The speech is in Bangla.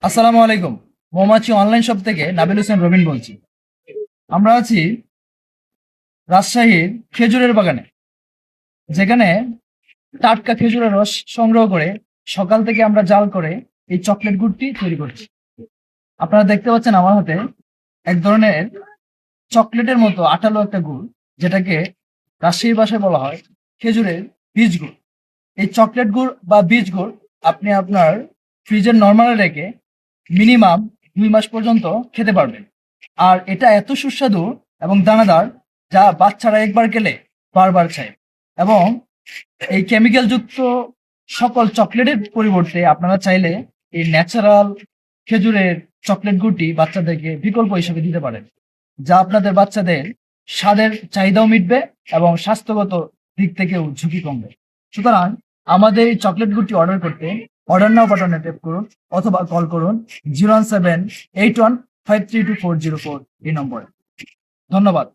আসসালামু আলাইকুম। মৌমাছি অনলাইন শপ থেকে নাবিল হোসেন রবিন বলছি। আমরা আছি রাজশাহীর খেজুরের বাগানে, যেখানে টাটকা খেজুরের রস সংগ্রহ করে সকাল থেকে আমরা জাল করে এই চকলেট গুড়টি তৈরি করছি। আপনারা দেখতে পাচ্ছেন আমার হাতে এক ধরনের চকলেটের মতো আঠালো একটা গুড়, যেটাকে রাজশাহী ভাষায় বলা হয় খেজুরের বীজ গুড়। এই চকলেট গুড় বা বীজ গুড় আপনি আপনার ফ্রিজের নরমালে রেখে মিনিমাম 2 মাস পর্যন্ত খেতে পারবেন। আর এটা এত সুস্বাদু এবং দানাদার, যা বাচ্চারা একবার খেলে বারবার চায়। এবং এই কেমিক্যাল যুক্ত সকল চকলেটের পরিবর্তে আপনারা চাইলে এই ন্যাচারাল খেজুরের চকলেট গুড়টি বাচ্চাদেরকে বিকল্প হিসেবে দিতে পারেন, যা আপনাদের বাচ্চাদের স্বাদের চাহিদাও মিটবে এবং স্বাস্থ্যগত দিক থেকেও ঝুঁকি কমবে। সুতরাং আমাদের এই চকলেট গুড়টি অর্ডার করতে অর্ডার নাও বাটনে ট্যাপ করুন অথবা কল করুন 01781532404 এই নম্বরে। ধন্যবাদ।